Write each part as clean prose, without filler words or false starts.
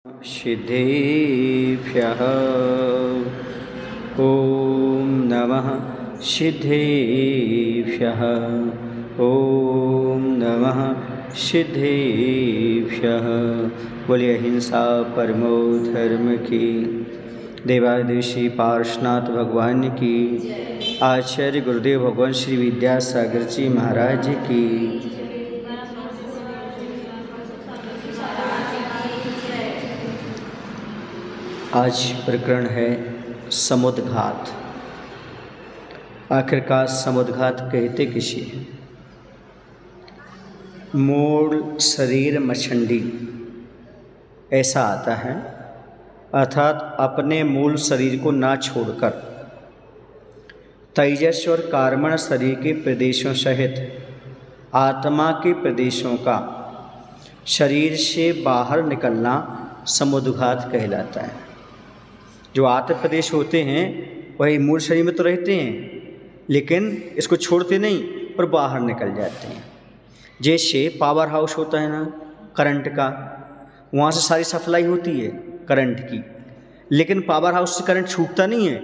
सिद्धेभ्यः ॐ नमः सिद्धेभ्यः ॐ नमः सिद्धेभ्यः। बोलिए अहिंसा परमो धर्म की। देवादिशी पार्श्वनाथ भगवान की। आचार्य गुरुदेव भगवान श्री विद्यासागर जी महाराज की। आज प्रकरण है समुद्घात। आखिरकार समुद्घात कहते किसे हैं? मूल शरीर मछंडी ऐसा आता है, अर्थात अपने मूल शरीर को ना छोड़कर तेजस और कार्मण शरीर के प्रदेशों सहित आत्मा के प्रदेशों का शरीर से बाहर निकलना समुद्घात कहलाता है। जो आत्म प्रदेश होते हैं वही मूल शरीर में तो रहते हैं, लेकिन इसको छोड़ते नहीं और बाहर निकल जाते हैं। जैसे पावर हाउस होता है ना करंट का, वहाँ से सारी सप्लाई होती है करंट की, लेकिन पावर हाउस से करंट छूटता नहीं है,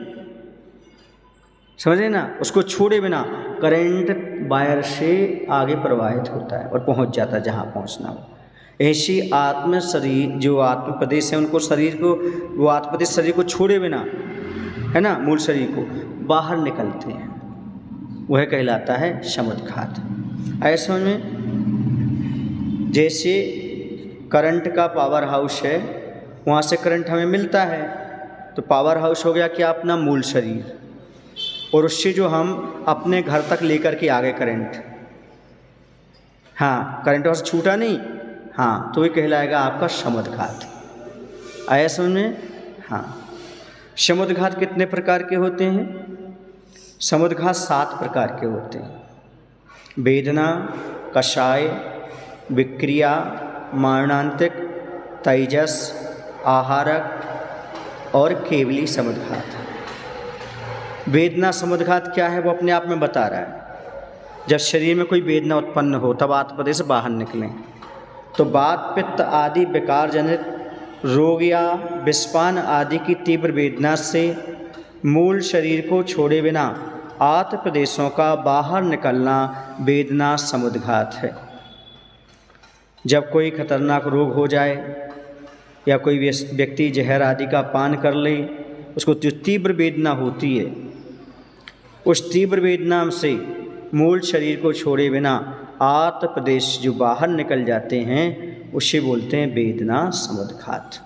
समझे ना। उसको छोड़े बिना करंट वायर से आगे प्रवाहित होता है और पहुँच जाता है जहाँ पहुँचना हो। ऐसी आत्म शरीर जो आत्म प्रदेश है, उनको शरीर को, वो आत्म प्रदेश शरीर को छोड़े बिना, है ना, मूल शरीर को बाहर निकलते हैं, वह कहलाता है समुद्घात। ऐसे में जैसे करंट का पावर हाउस है, वहाँ से करंट हमें मिलता है, तो पावर हाउस हो गया क्या अपना मूल शरीर, और उससे जो हम अपने घर तक लेकर के आगे करंट, हाँ करंट वहाँ से छूटा नहीं, हाँ तो ये कहलाएगा आपका समुद्घात। आया समझ में? हाँ। समुद्घात कितने प्रकार के होते हैं? समुद्घात 7 प्रकार के होते हैं। वेदना, कषाय, विक्रिया, मारणांतिक, तेजस, आहारक और केवली समुद्घात। वेदना समुद्घात क्या है वो अपने आप में बता रहा है। जब शरीर में कोई वेदना उत्पन्न हो तब आत्म प्रदेश से बाहर निकलें, तो वात, पित्त आदि विकार जनित रोग या विषपान आदि की तीव्र वेदना से मूल शरीर को छोड़े बिना आत्म प्रदेशों का बाहर निकलना वेदना समुद्घात है। जब कोई खतरनाक रोग हो जाए या कोई व्यक्ति जहर आदि का पान कर ले, उसको जो तीव्र वेदना होती है, उस तीव्र वेदना से मूल शरीर को छोड़े बिना आत्म प्रदेश जो बाहर निकल जाते हैं, उसे बोलते हैं वेदना समुद्घात।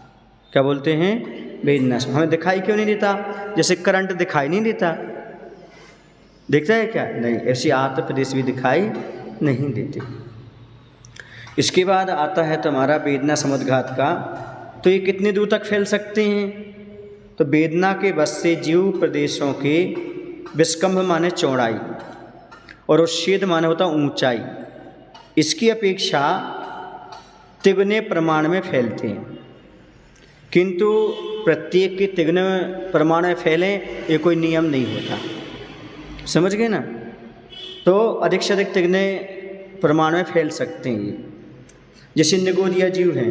क्या बोलते हैं? वेदना। हमें दिखाई क्यों नहीं देता? जैसे करंट दिखाई नहीं देता, दिखता है क्या? नहीं, ऐसी आत्म प्रदेश भी दिखाई नहीं देते। इसके बाद आता है तुम्हारा वेदना समुद्घात का, तो ये कितनी दूर तक फैल सकते हैं? तो वेदना के बस से जीव प्रदेशों के विस्कंभ माने चौड़ाई और उच्छेद माने होता ऊंचाई, इसकी अपेक्षा तिगुने प्रमाण में फैलते हैं, किंतु प्रत्येक के तिगुने प्रमाण में फैलें ये कोई नियम नहीं होता, समझ गए ना। तो अधिक से अधिक तिगुने प्रमाण में फैल सकते हैं। जैसे निगोदिया जीव हैं,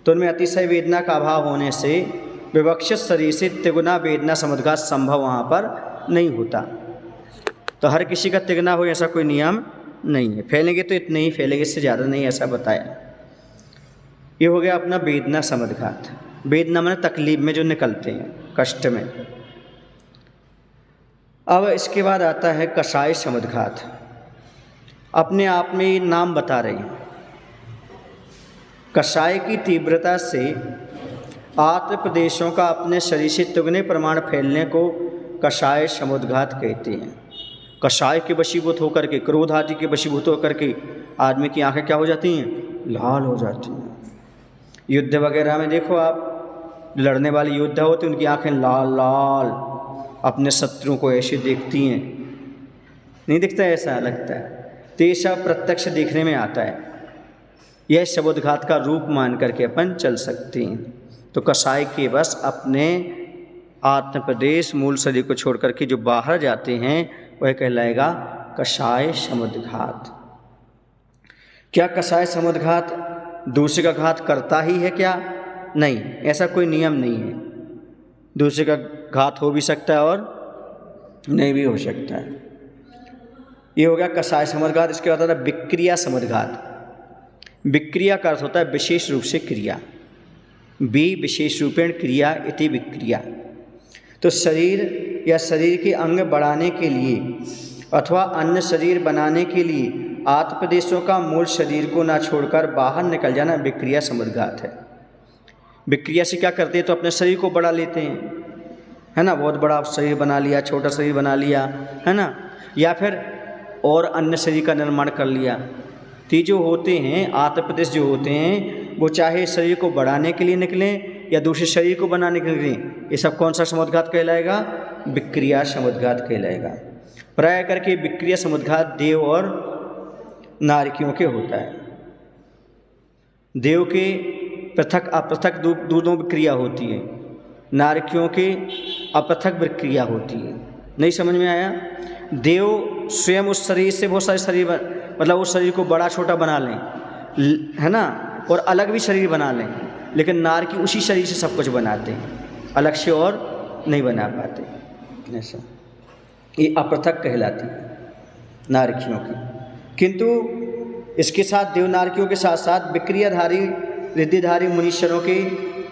तो उनमें अतिशय वेदना का अभाव होने से विवक्षित शरीर से तिगुना वेदना समुद्घात संभव वहाँ पर नहीं होता। तो हर किसी का तिगुना हो ऐसा कोई नियम नहीं है। फैलेंगे तो इतने ही फैलेंगे, इससे ज़्यादा नहीं, ऐसा बताया। ये हो गया अपना वेदना समुद्घात। वेदना माने तकलीफ में जो निकलते हैं, कष्ट में। अब इसके बाद आता है कषाय समुद्घात। अपने आप में ये नाम बता रही हैं। कषाय की तीव्रता से आत्म प्रदेशों का अपने शरीर से तिगुने प्रमाण फैलने को कषाय समुद्घात कहते हैं। कषाय के वशीभूत होकर के, क्रोध आदि के वशीभूत होकर के आदमी की आंखें क्या हो जाती हैं? लाल हो जाती हैं। युद्ध वगैरह में देखो आप, लड़ने वाले योद्धा होते हैं, उनकी आंखें लाल लाल अपने शत्रुओं को ऐसे देखती हैं, नहीं दिखता है? ऐसा लगता है। तो ये सब प्रत्यक्ष देखने में आता है। यह समुद्घात का रूप मान करके अपन चल सकते हैं। तो कषाय के बस अपने आत्म प्रदेश मूल शरीर को छोड़ करके जो बाहर जाते हैं वह कहलाएगा कषाय समुद्घात। क्या कषाय समुद्घात दूसरे का घात करता ही है क्या? नहीं, ऐसा कोई नियम नहीं है। दूसरे का घात हो भी सकता है और नहीं भी हो सकता है। ये हो गया कसाय समुद्घात। इसके बाद आता है विक्रिया समुद्घात। विक्रिया का अर्थ होता है विशेष रूप से क्रिया। बी विशेष रूपेण क्रिया इति विक्रिया। तो शरीर या शरीर के अंग बढ़ाने के लिए अथवा अन्य शरीर बनाने के लिए आत्मप्रदेशों का मूल शरीर को ना छोड़कर बाहर निकल जाना विक्रिया समुद्घात है। विक्रिया से क्या करते हैं, तो अपने शरीर को बढ़ा लेते हैं, है ना, बहुत बड़ा शरीर बना लिया, छोटा शरीर बना लिया, है ना, या फिर और अन्य शरीर का निर्माण कर लिया। तो जो होते हैं आत्मप्रदेश जो होते हैं वो चाहे शरीर को बढ़ाने के लिए निकलें या दूसरे शरीर को बनाने के लिए निकलें, ये सब कौन सा समुद्घात कहलाएगा, विक्रिया समुद्घात कहलाएगा। प्राय करके विक्रिया समुद्घात देव और नारकियों के होता है। देव के पृथक अपृथक दूधों विक्रिया होती है, नारकियों के अपृथक विक्रिया होती है। नहीं समझ में आया? देव स्वयं उस शरीर से बहुत सारे शरीर मतलब उस शरीर को बड़ा छोटा बना लें, है ना, और अलग भी शरीर बना लें, लेकिन नारकी उसी शरीर से सब कुछ बनाते हैं, अलग से और नहीं बना पाते। ऐसा ये अपृथक कहलाती है नारकियों की। किंतु इसके साथ देवनारकियों के साथ साथ विक्रियाधारी रिद्धिधारी मुनीश्वरों के,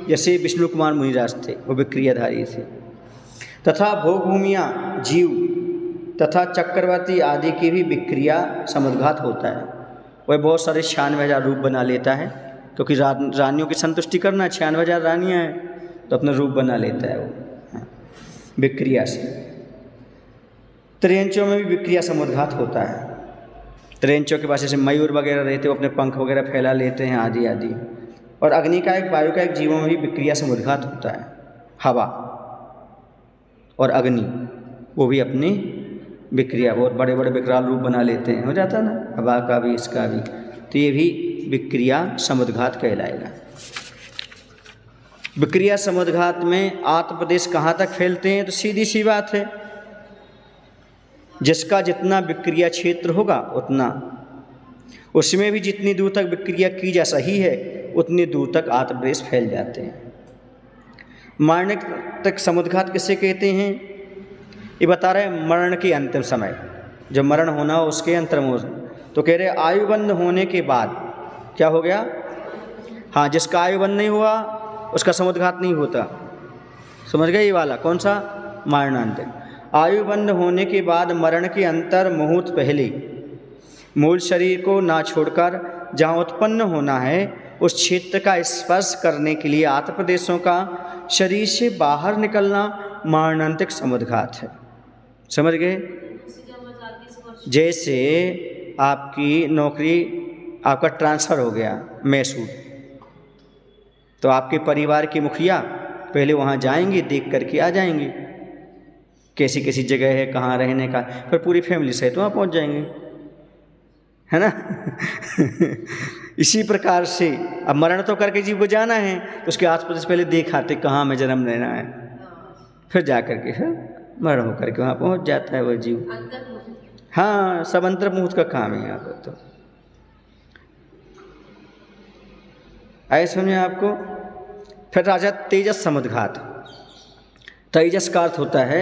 जैसे विष्णु कुमार मुनिराज थे, वो विक्रियाधारी थे। तथा भोगभूमियाँ जीव तथा चक्रवर्ती आदि की भी विक्रिया समुद्घात होता है। वह बहुत सारे 96,000 रूप बना लेता है, क्योंकि रानियों की संतुष्टि करना, 96,000 रानियाँ हैं तो अपना रूप बना लेता है वो विक्रिया से। त्रियंचों में भी विक्रिया समुद्घात होता है। त्रियंचों के पास जैसे मयूर वगैरह रहते वो अपने पंख वगैरह फैला लेते हैं आदि आदि। और अग्नि का एक वायु का एक जीवों में भी विक्रिया समुद्घात होता है। हवा और अग्नि वो भी अपनी विक्रिया बहुत बड़े बड़े विकराल रूप बना लेते हैं, हो जाता है ना, हवा का भी इसका भी, तो ये भी विक्रिया समुद्घात कहलाएगा। विक्रिया समुद्घात में आत्मप्रदेश कहाँ तक फैलते हैं, तो सीधी सी बात है, जिसका जितना विक्रिया क्षेत्र होगा उतना, उसमें भी जितनी दूर तक विक्रिया की जा सही है उतनी दूर तक आत्मप्रदेश फैल जाते हैं। मारने तक समुद्घात किसे कहते हैं, ये बता रहे हैं मरण के अंतिम समय, जब मरण होना हो उसके अंतरम हो, तो कह रहे आयुबंध होने के बाद क्या हो गया, हाँ, जिसका आयुबंध नहीं हुआ उसका समुद्घात नहीं होता। समझ गए ये वाला कौन सा, मरणांतिक। आयुबंध होने के बाद मरण के अंतर मुहूर्त पहले मूल शरीर को ना छोड़कर जहाँ उत्पन्न होना है उस क्षेत्र का स्पर्श करने के लिए आत्मप्रदेशों का शरीर से बाहर निकलना मरणांतिक समुद्घात है। समझ गए? जैसे आपकी नौकरी, आपका ट्रांसफ़र हो गया मैसूर, तो आपके परिवार के मुखिया पहले वहाँ जाएंगे, देख करके आ जाएंगे कैसी कैसी जगह है, कहाँ रहने का, फिर पूरी फैमिली सहित वहाँ पहुँच जाएंगे, है ना। इसी प्रकार से अब मरण तो करके जीव को जाना है, तो उसके आस-पास पहले देख आते कहाँ में जन्म लेना है, फिर जा करके फिर मरण होकर के वहाँ पहुँच जाता है वह जीव। हाँ, सब अंतर्मुहूर्त का काम है यहाँ पर। तो आए समझे आपको। फिर राजा तेजस समुद्घात। तेजस का अर्थ होता है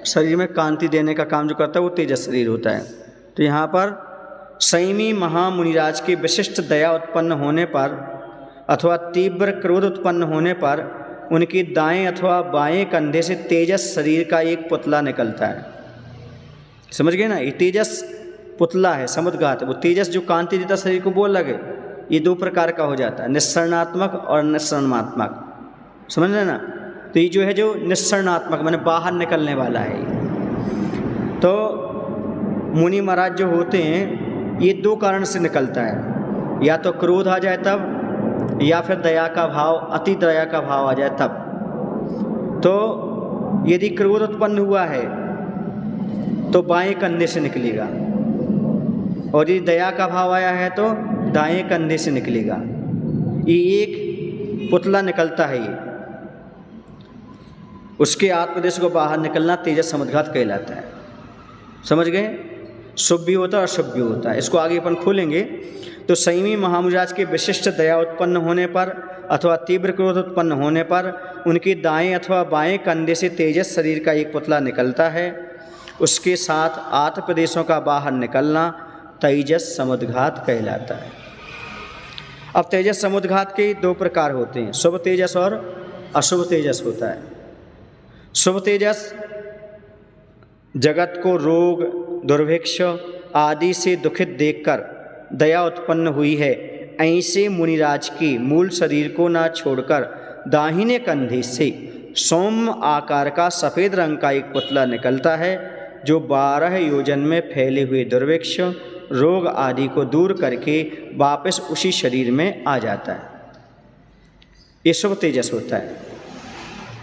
शरीर में कांति देने का काम जो करता है वो तेजस शरीर होता है। तो यहाँ पर संयमी महामुनिराज की विशिष्ट दया उत्पन्न होने पर अथवा तीव्र क्रोध उत्पन्न होने पर उनकी दाएं अथवा बाएं कंधे से तेजस शरीर का एक पुतला निकलता है। समझ गए ना, ये तेजस पुतला है, समुद्घात है। वो तेजस जो कांति देता शरीर को वो लगे, ये दो प्रकार का हो जाता है, निस्सरणात्मक और निस्सरणात्मक। समझ रहे ना। तो ये जो है जो निस्सरणात्मक माने बाहर निकलने वाला है। तो मुनि महाराज जो होते हैं ये दो कारण से निकलता है, या तो क्रोध आ जाए तब, या फिर दया का भाव, अति दया का भाव आ जाए तब। तो यदि क्रोध उत्पन्न हुआ है तो बाएं कंधे से निकलेगा, और यदि दया का भाव आया है तो दाएं कंधे से निकलेगा। ये एक पुतला निकलता है, ये उसके आत्मदेश को बाहर निकलना तेजस समुद्घात कहलाता है। समझ गए। शुभ भी होता है और अशुभ भी होता है। इसको आगे अपन खोलेंगे। तो संयमी महामुनिराज के विशिष्ट दया उत्पन्न होने पर अथवा तीव्र क्रोध उत्पन्न होने पर उनके दाएं अथवा बाएं कंधे से तेजस शरीर का एक पुतला निकलता है। उसके साथ आठ प्रदेशों का बाहर निकलना तेजस समुद्घात कहलाता है। अब तेजस समुद्घात के दो प्रकार होते हैं, शुभ तेजस और अशुभ तेजस होता है। शुभ तेजस जगत को रोग, दुर्भिक्ष आदि से दुखित देखकर दया उत्पन्न हुई है, ऐसे मुनिराज के मूल शरीर को न छोड़कर दाहिने कंधे से सौम्य आकार का सफ़ेद रंग का एक पुतला निकलता है, जो 12 योजन में फैले हुए दुर्भिक्ष, रोग आदि को दूर करके वापस उसी शरीर में आ जाता है। ये शुभ तेजस होता है।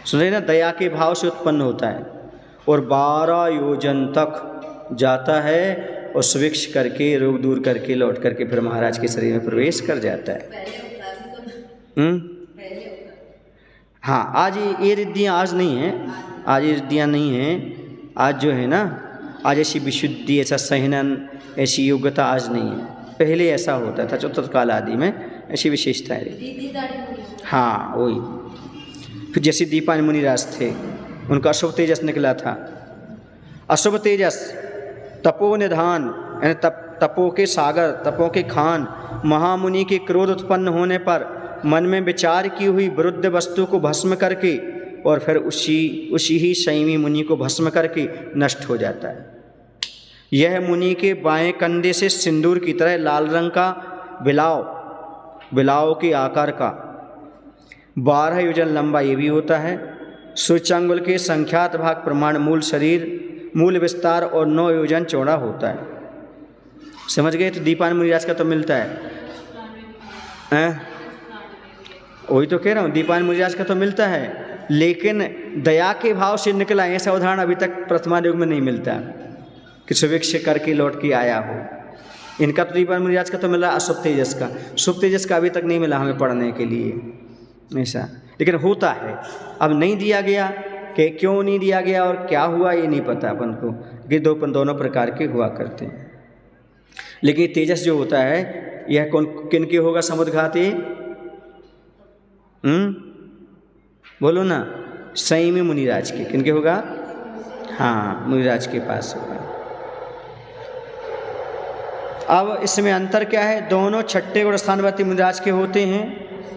सुन रहे ना, दया के भाव से उत्पन्न होता है और 12 योजन तक जाता है और स्विक्ष करके रोग दूर करके लौट करके फिर महाराज के शरीर में प्रवेश कर जाता है। हाँ, आज ये रिद्धियाँ आज नहीं हैं, आज ये रिद्धियाँ नहीं हैं। आज जो है ना, आज ऐसी विशुद्धि, ऐसा सहनन, ऐसी योग्यता आज नहीं है। पहले ऐसा होता था, चतुर्थ काल आदि में ऐसी विशेषताएँ रही। हाँ वही। फिर जैसे दीपान मुनिराज थे, उनका अशुभ तेजस निकला था। अशुभ तेजस तपो निधान यानी तपो के सागर, तपों के खान, महामुनि के क्रोध उत्पन्न होने पर मन में विचार की हुई विरुद्ध वस्तु को भस्म करके और फिर उसी ही संयमी मुनि को भस्म करके नष्ट हो जाता है। यह मुनि के बाएं कंधे से सिंदूर की तरह लाल रंग का बिलाव के आकार का 12 योजन लंबा ये भी होता है। सूर्यांगुल के संख्यात भाग प्रमाण मूल विस्तार और 9 योजन चौड़ा होता है। समझ गए? तो दीपान मुनिराज का तो मिलता है, वही तो कह रहा हूँ, दीपान मुनिराज का तो मिलता है, लेकिन दया के भाव से निकला ऐसा उदाहरण अभी तक प्रथमा युग में नहीं मिलता कि सुभिक्ष करके लौट के आया हो। इनका तो दीपान मुनिराज का तो मिला अशुभ तेजस का, शुभ तेजस का अभी तक नहीं मिला हमें पढ़ने के लिए ऐसा, लेकिन होता है। अब नहीं दिया गया कि क्यों नहीं दिया गया और क्या हुआ ये नहीं पता अपन को, कि दोनों प्रकार के हुआ करते हैं। लेकिन तेजस जो होता है यह किन के होगा समुद्घात? बोलो ना, संयमी मुनिराज के। किन के होगा? हाँ, मुनिराज के पास होगा। अब इसमें अंतर क्या है? दोनों छठे गुण स्थानवर्ती मुनिराज के होते हैं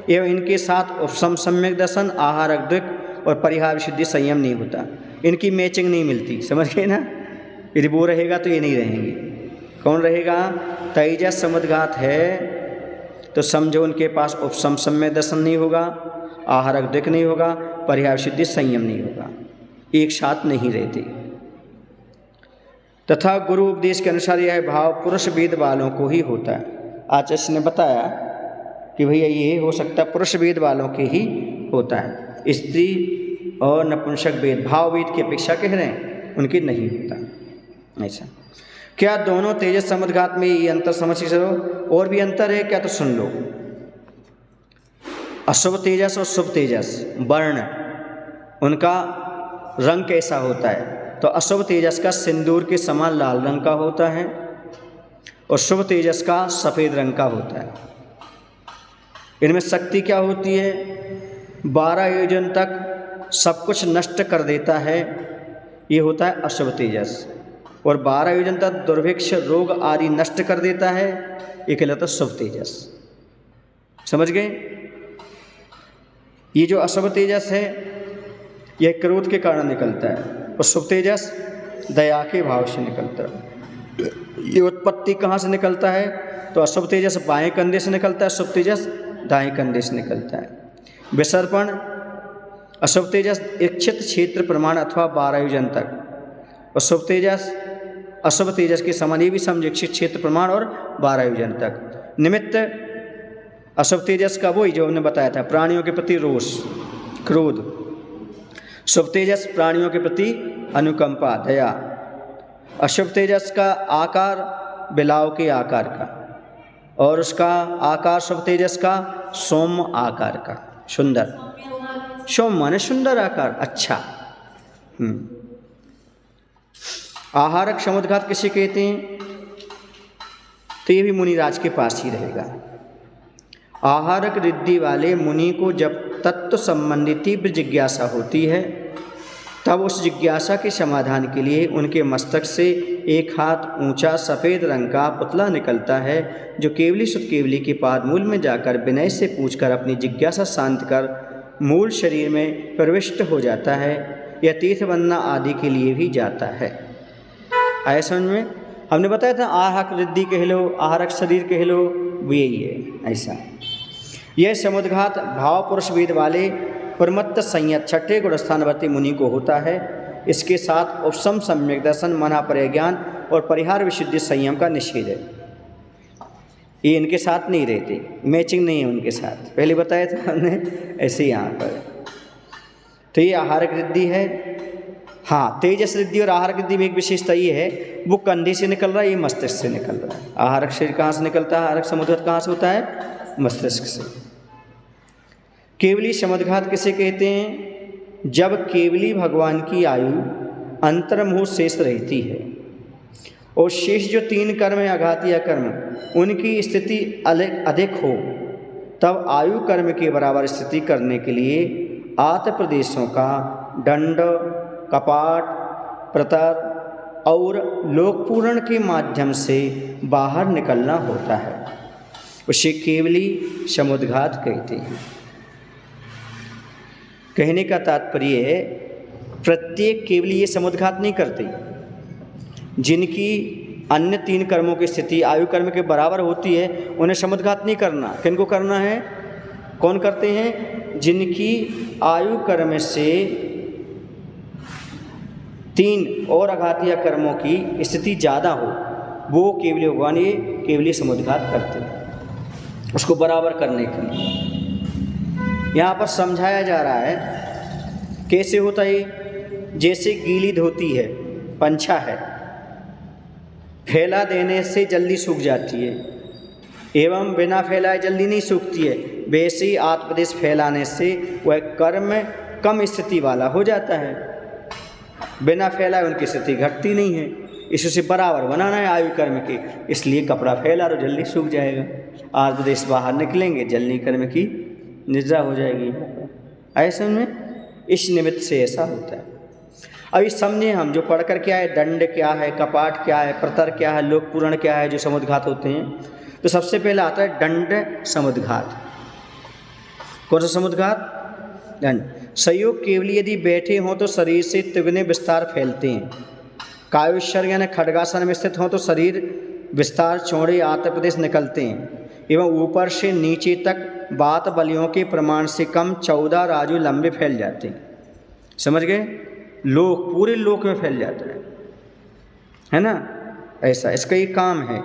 एवं इनके साथ उपशम सम्यक दर्शन, आहार अद्विक और परिहार विशुद्धि संयम नहीं होता। इनकी मैचिंग नहीं मिलती, समझ गए ना? यदि वो रहेगा तो ये नहीं रहेंगे। कौन रहेगा? तेजस समुद्घात है तो समझो उनके पास उपशम सम्यक दर्शन नहीं होगा, आहार अद्विक नहीं होगा, परिहार विशुद्धि संयम नहीं होगा, एक साथ नहीं रहते। तथा गुरु उपदेश के अनुसार यह भाव पुरुष वेद वालों को ही होता है। आचार्य ने बताया कि भैया ये हो सकता है पुरुष वेद वालों के ही होता है, स्त्री और नपुंसक वेद, भाव वेद की अपेक्षा कह रहे हैं, उनके नहीं होता ऐसा। क्या दोनों तेजस समुद्घात में ये अंतर समझ सको? और भी अंतर है क्या? तो सुन लो। अशुभ तेजस और शुभ तेजस वर्ण, उनका रंग कैसा होता है? तो अशुभ तेजस का सिंदूर के समान लाल रंग का होता है और शुभ तेजस का सफ़ेद रंग का होता है। इनमें शक्ति क्या होती है? 12 योजन तक सब कुछ नष्ट कर देता है, ये होता है अशुभ तेजस। और 12 योजन तक दुर्भिक्ष, रोग आदि नष्ट कर देता है, ये कहलाता है शुभ तेजस। समझ गए? ये जो अशुभ तेजस है यह क्रोध के कारण निकलता है और शुभ तेजस दया के भाव से निकलता है। ये उत्पत्ति कहाँ से निकलता है? तो अशुभ तेजस बाएं कंधे से निकलता है, शुभ तेजस दाएं कंधे से निकलता है। विसर्पण अशुभ तेजस इच्छित क्षेत्र प्रमाण अथवा 12 योजन तक, और शुभ तेजस अशुभ तेजस के समान, ये भी समझ इच्छित क्षेत्र प्रमाण और 12 योजन तक। निमित्त अशुभ तेजस का वही जो हमने बताया था, प्राणियों के प्रति रोष, क्रोध। शुभ तेजस प्राणियों के प्रति अनुकंपा, दया। अशुभ तेजस का आकार बिलाव के आकार का और उसका आकार शुभ तेजस का सौम्य आकार का, सुंदर। सौम्य माने सुंदर आकार, अच्छा। हम्म। आहारक समुद्घात किसे कहते हैं? तो ये भी मुनिराज के पास ही रहेगा। आहारक रिद्धि वाले मुनि को जब तत्व संबंधी तीव्र जिज्ञासा होती है तब उस जिज्ञासा के समाधान के लिए उनके मस्तक से एक हाथ ऊंचा सफ़ेद रंग का पुतला निकलता है, जो केवली सुत केवली के पाद मूल में जाकर विनय से पूछकर अपनी जिज्ञासा शांत कर मूल शरीर में प्रविष्ट हो जाता है या तीर्थ वंदना आदि के लिए भी जाता है। आया समझ में? हमने बताया था आहारक रिद्धि कह लो, आहारक शरीर कह लो, वो यही है। ऐसा यह समुद्घात भाव पुरुष वेद वाले प्रमत्त संयत छठे गुणस्थानवर्ती मुनि को होता है। इसके साथ उपशम सम्यक दर्शन, मना परिज्ञान और परिहार विशुद्धि संयम का निषेध है। ये इनके साथ नहीं रहते, मैचिंग नहीं है उनके साथ, पहले बताया था हमने, ऐसे ही यहाँ पर। तो ये आहारक रिद्धि है। हाँ, तेजस रिद्धि और आहारक रिद्धि में एक विशेषता ये है, वो कंधे से निकल रहा है, ये मस्तिष्क से निकल रहा है। आहारक शरीर कहाँ से निकलता है, आहारक समुद्घात कहाँ से होता है? मस्तिष्क से। केवली समुद्घात किसे कहते हैं? जब केवली भगवान की आयु अंतर्मुह शेष रहती है और शेष जो 3 कर्म है आघातीय कर्म, उनकी स्थिति अधिक हो, तब आयु कर्म के बराबर स्थिति करने के लिए आत प्रदेशों का दंड, कपाट, प्रतर और लोकपूर्ण के माध्यम से बाहर निकलना होता है। उसे केवली समुद्घात कहते हैं। कहने का तात्पर्य है, प्रत्येक केवली ये समुद्घात नहीं करते। जिनकी अन्य 3 कर्मों की स्थिति आयु कर्म के बराबर होती है, उन्हें समुद्घात नहीं करना। किनको करना है? कौन करते हैं? जिनकी आयु कर्म से 3 और आघातीय कर्मों की स्थिति ज़्यादा हो, वो केवली भगवान ये केवली समुद्घात करते हैं, उसको बराबर करने के लिए। यहाँ पर समझाया जा रहा है कैसे होता है। जैसे गीली धोती है, पंछा है, फैला देने से जल्दी सूख जाती है एवं बिना फैलाए जल्दी नहीं सूखती है, वैसे ही आत्मदेश फैलाने से वह कर्म कम स्थिति वाला हो जाता है। बिना फैलाए उनकी स्थिति घटती नहीं है। इससे बराबर बनाना है आयु कर्म के, इसलिए कपड़ा फैला तो जल्दी सूख जाएगा। आत्मदेश बाहर निकलेंगे, जल्दी कर्म की निद्रा हो जाएगी। ऐसे में इस निमित्त से ऐसा होता है। अभी समझे हम जो पढ़कर क्या है, दंड क्या है, कपाट क्या है, प्रतर क्या है, लोकपूर्ण क्या है, जो समुद्घात होते हैं। तो सबसे पहले आता है दंड समुद्घात। कौन सा समुद्घात? दंड। संयोग केवली यदि बैठे हों तो शरीर से तिगुने विस्तार फैलते हैं। कायुष्यर यानी खड्गासन में स्थित हों तो शरीर विस्तार चौड़े आत्मप्रदेश निकलते हैं एवं ऊपर से नीचे तक बात बलियों के प्रमाण से कम 14 राजू लंबे फैल जाते हैं। समझ गए? लोक, पूरे लोक में फैल जाता है ना? ऐसा इसका ये काम है।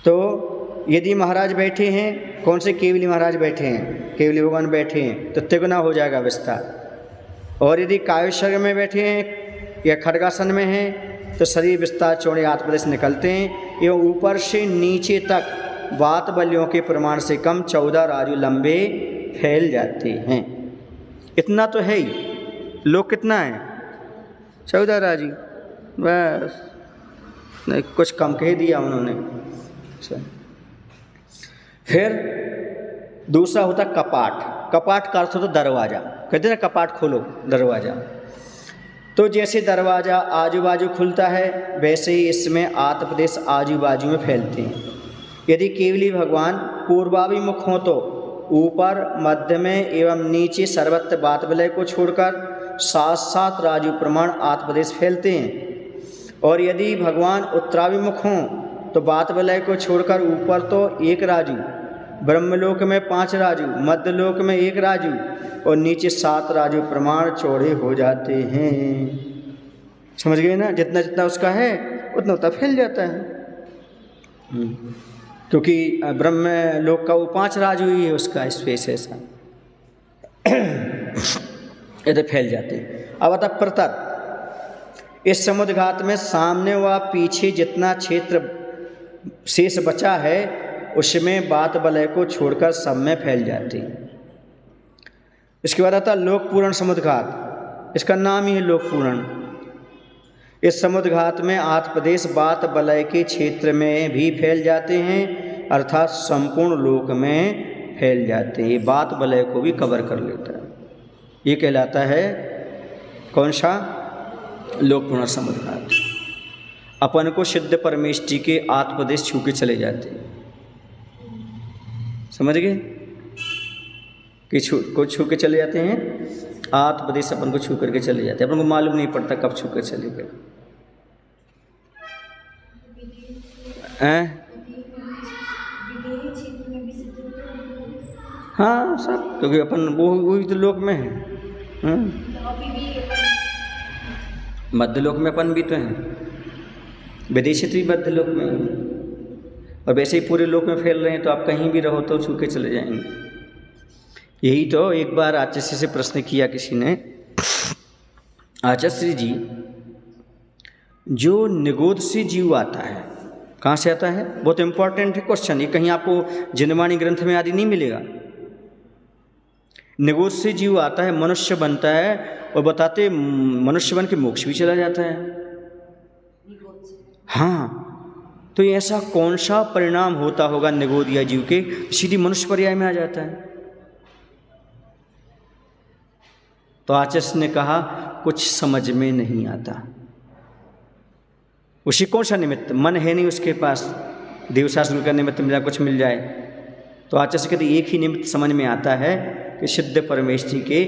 तो यदि महाराज बैठे हैं, कौन से केवली महाराज बैठे हैं, केवली भगवान बैठे हैं, तो तिगुना हो जाएगा विस्तार। और यदि कायुष्य में बैठे हैं या खड्गासन में हैं तो शरीर विस्तार चौड़े आत्मप्रदेश निकलते हैं एवं ऊपर से नीचे तक बात बलियों के प्रमाण से कम 14 राजू लंबे फैल जाते हैं। इतना तो है ही। लोग कितना है? 14 राजू, बस नहीं, कुछ कम कह दिया उन्होंने। फिर दूसरा होता कपाट। कपाट का अर्थ होता दरवाज़ा। कहते हैं ना कपाट खोलो, दरवाज़ा। तो जैसे दरवाज़ा आजू बाजू खुलता है, वैसे ही इसमें आत्मप्रदेश आजू बाजू में फैलते हैं। यदि केवली भगवान पूर्वाभिमुख हों तो ऊपर, मध्य में एवं नीचे सर्वत्र बात विलय को छोड़कर 7-7 राजू प्रमाण आत्मप्रदेश फैलते हैं। और यदि भगवान उत्तराभिमुख हों तो बात विलय को छोड़कर ऊपर तो 1 राजू, ब्रह्मलोक में 5 राजू, मध्यलोक में 1 राजू और नीचे 7 राजू प्रमाण चौड़े हो जाते हैं। समझ गए ना? जितना जितना उसका है उतना उतना फैल जाता है। क्योंकि ब्रह्म लोक का वो 5 राजू ही है, उसका स्पेस ऐसा इधर फैल जाते हैं। अब आता प्रतर। इस समुद्घात में सामने व पीछे जितना क्षेत्र शेष बचा है उसमें बात वलय को छोड़कर सब में फैल जाती है। इसके बाद आता लोकपूर्ण समुद्घात। इसका नाम ही है लोकपूर्ण। इस समुद्घात में आत्मप्रदेश बात बलय के क्षेत्र में भी फैल जाते हैं, अर्थात संपूर्ण लोक में फैल जाते हैं। ये बात बलय को भी कवर कर लेता है। ये कहलाता है कौन सा? लोक पूर्ण समुद्घात। अपन को सिद्ध परमेष्टि के आत्मप्रदेश छू के चले जाते हैं। समझ गए कि छू के चले जाते हैं, आत्मप्रदेश अपन को छू करके चले जाते हैं। अपन को मालूम नहीं पड़ता कब छू कर चले गए। हाँ सब, क्योंकि अपन वही तो लोक में है। मध्य लोक में अपन भी तो हैं, विदेशी तो भी मध्य लोक में हैं। और वैसे ही पूरे लोक में फैल रहे हैं, तो आप कहीं भी रहो तो छू के चले जाएंगे। यही तो एक बार आचार्य से प्रश्न किया किसी ने, आचार्य जी जो निगोद से जीव आता है कहाँ से आता है? बहुत इंपॉर्टेंट है क्वेश्चन। ये कहीं आपको जिनवाणी ग्रंथ में आदि नहीं मिलेगा। निगोद से जीव आता है, मनुष्य बनता है, और बताते मनुष्य बन के मोक्ष भी चला जाता है। हाँ, तो ये ऐसा कौन सा परिणाम होता होगा निगोद या जीव के, सीधी मनुष्य पर्याय में आ जाता है? तो आचार्य ने कहा कुछ समझ में नहीं आता। उसी कौन सा निमित्त? मन है नहीं उसके पास, देवशास्त्र का निमित्त मिला कुछ मिल जाए। तो आचार्य कहते एक ही निमित्त समझ में आता है कि सिद्ध परमेष्टि के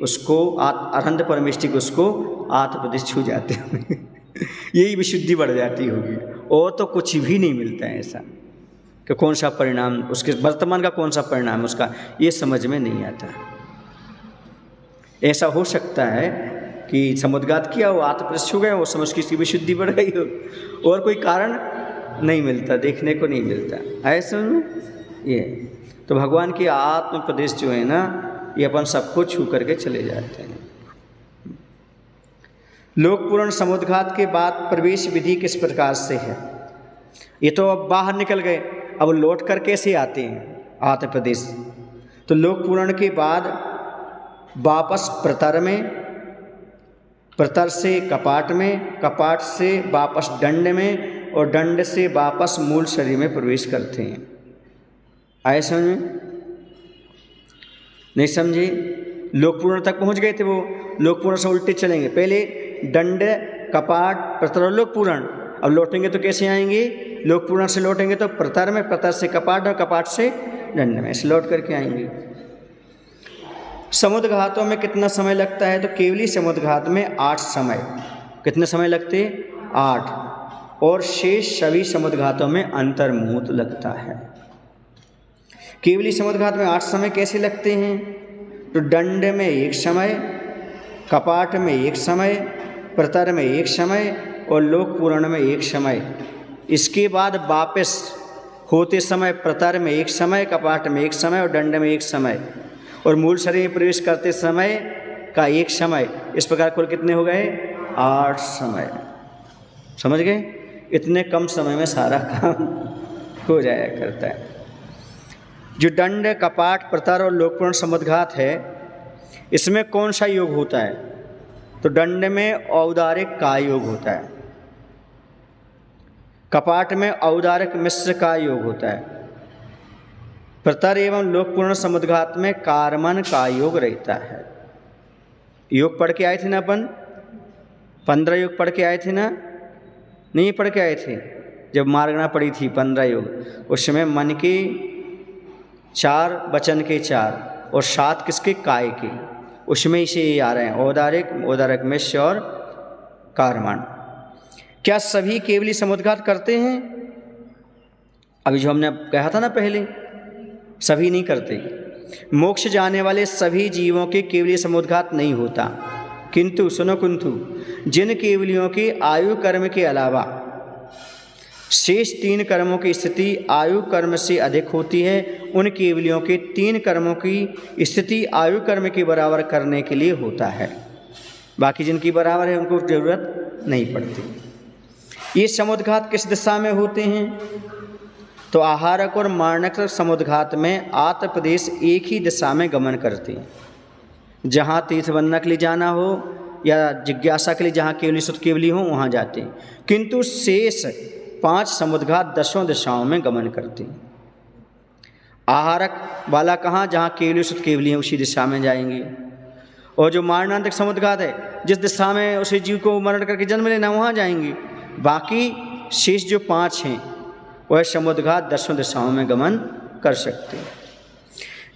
उसको अरहंत परमेष्टि को उसको आत्मप्रदेश छू जाते हैं। यही विशुद्धि बढ़ जाती होगी, और तो कुछ भी नहीं मिलता है ऐसा कि कौन सा परिणाम उसके वर्तमान का कौन सा परिणाम उसका, ये समझ में नहीं आता। ऐसा हो सकता है कि समुद्घात किया हो, आत्मप्रदेश छू गए, वो समझ की इसकी विशुद्धि बढ़ गई हो, और कोई कारण नहीं मिलता, देखने को नहीं मिलता। ऐसा ये तो भगवान की आत्मप्रदेश जो है ना, ये अपन सबको छू करके चले जाते हैं। लोकपूर्ण समुद्घात के बाद प्रवेश विधि किस प्रकार से है? ये तो अब बाहर निकल गए, अब लौट कर कैसे आते हैं आत्मप्रदेश? तो लोकपूर्ण के बाद वापस प्रतर में, प्रतर से कपाट में, कपाट से वापस दंड में, और दंड से वापस मूल शरीर में प्रवेश करते हैं। आए समझ में? नहीं समझे? लोकपूर्ण तक पहुंच गए थे, वो लोकपूर्ण से उल्टे चलेंगे। पहले दंड, कपाट, प्रतर और लोकपूर्ण। अब लौटेंगे तो कैसे आएंगे? लोकपूर्ण से लौटेंगे तो प्रतर में, प्रतर से कपाट, और कपाट से दंड में, ऐसे लौट करके आएंगे। समुद्घातों में कितना समय लगता है? तो केवली समुद्घात में 8 समय। कितने समय लगते? 8। और शेष सभी समुद्घातों में अंतर्मुहूर्त लगता है। केवली समुद्घात में 8 समय कैसे लगते हैं? तो दंड में 1 समय, कपाट में 1 समय, प्रतर में 1 समय, और लोकपूर्ण में 1 समय। इसके बाद वापस होते समय प्रतर में 1 समय, कपाट में 1 समय, और दंड में 1 समय, और मूल शरीर में प्रवेश करते समय का 1 समय। इस प्रकार कुल कितने हो गए? 8 समय। समझ गए? इतने कम समय में सारा काम हो जाया करता है। जो दंड, कपाट, प्रतर और लोकपूर्ण समुद्घात है, इसमें कौन सा योग होता है? तो दंड में औदारिक का योग होता है, कपाट में औदारिक मिश्र का योग होता है, प्रतर एवं लोकपूर्ण समुद्घात में कारमन का योग रहता है। योग पढ़ के आए थे ना अपन? 15 योग पढ़ के आए थे ना? नहीं पढ़ के आए थे? जब मार्गणा पड़ी थी 15 योग, उस समय मन के 4, वचन के 4, और 7 किसके? काय के। उसमें इसे ये आ रहे हैं औदारिक, औदारिक मिश्र और कारमान। क्या सभी केवली समुद्घात करते हैं? अभी जो हमने कहा था ना पहले, सभी नहीं करते। मोक्ष जाने वाले सभी जीवों के केवली समुद्घात नहीं होता, किंतु सुनो, किंतु जिन केवलियों की आयु कर्म के अलावा शेष 3 कर्मों की स्थिति आयु कर्म से अधिक होती है, उन केवलियों के 3 कर्मों की स्थिति आयु कर्म के बराबर करने के लिए होता है। बाकी जिनकी बराबर है उनको जरूरत नहीं पड़ती। ये समुद्घात किस दिशा में होते हैं? तो आहारक और मारणक समुद्घात में आत्मप्रदेश एक ही दिशा में गमन करते हैं। जहाँ तीर्थ बंधन के लिए जाना हो या जिज्ञासा के लिए जहाँ केवली सुत केवली हों वहाँ जाते हैं, किंतु शेष 5 समुद्घात 10 दिशाओं में गमन करते हैं। आहारक वाला कहाँ, जहाँ केवली सुत केवली हैं उसी दिशा में जाएंगे। और जो मारणांतिक समुद्घात है, जिस दिशा में उसे जीव को मरण करके जन्म लेना वहाँ जाएंगे। बाकी शेष जो 5 हैं वह समुद्घात 10 दिशाओं में गमन कर सकते हैं।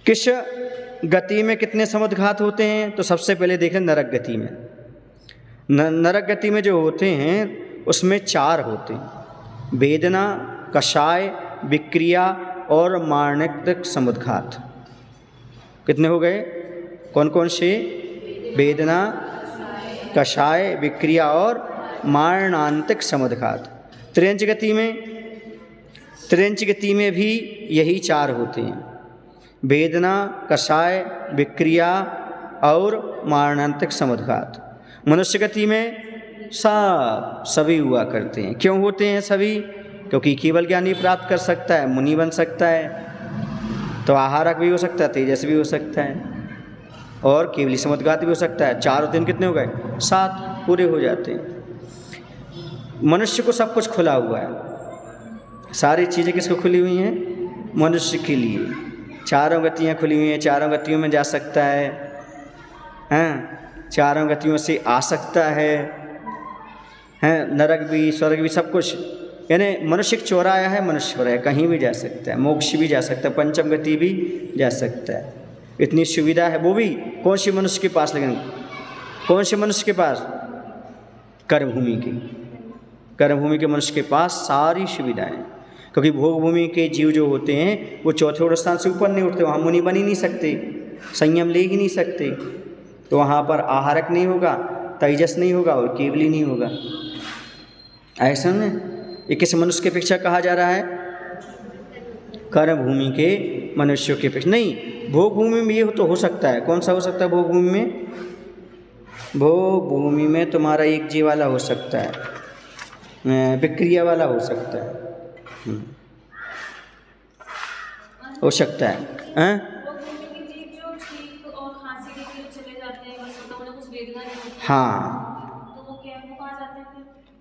किस गति में कितने समुद्घात होते हैं, तो सबसे पहले देखें नरक गति में। नरक गति में जो होते हैं उसमें 4 होते हैं, वेदना, कषाय, विक्रिया और मारणांतिक समुद्घात। कितने हो गए, कौन कौन से? वेदना, कषाय, विक्रिया और मारणांतिक समुद्घात। त्र्यंच गति में भी यही 4 होते हैं, वेदना, कषाय, विक्रिया और मारणांतिक समुद्घात। मनुष्य गति में सभी हुआ करते हैं। क्यों होते हैं सभी? क्योंकि केवल ज्ञानी प्राप्त कर सकता है, मुनि बन सकता है, तो आहारक भी हो सकता है, तेजस भी हो सकता है और केवली समुद्घात भी हो सकता है। 4 और 3 कितने हो गए? 7 पूरे हो जाते हैं। मनुष्य को सब कुछ खुला हुआ है, सारी चीज़ें किसको खुली हुई हैं? मनुष्य के लिए। 4 गतियाँ खुली हुई हैं, 4 गतियों में जा सकता है, हैं 4 गतियों से आ सकता है, हैं नरक भी, स्वर्ग भी, सब कुछ। यानी मनुष्य एक चौराया है, मनुष्य है, कहीं भी जा सकता है, मोक्ष भी जा सकता है, पंचम गति भी जा सकता है। इतनी सुविधा है, वो भी कौन सी मनुष्य के पास? लेकिन कौन से मनुष्य के पास? कर्मभूमि के मनुष्य के पास सारी सुविधाएं। क्योंकि भोगभूमि के जीव जो होते हैं वो चौथे स्थान से ऊपर नहीं उठते, वहाँ मुनि बन ही नहीं सकते, संयम ले ही नहीं सकते, तो वहाँ पर आहारक नहीं होगा, तेजस नहीं होगा और केवली नहीं होगा। ऐसा में ये किस मनुष्य की अपेक्षा कहा जा रहा है? कर्मभूमि के मनुष्यों की अपेक्षा। नहीं, भोगभूमि में ये तो हो सकता है। कौन सा हो सकता है भोगभूमि में? भोगभूमि में तुम्हारा एक जीव वाला हो सकता है, विक्रिया वाला हो सकता है, हो सकता है, हैं? हाँ,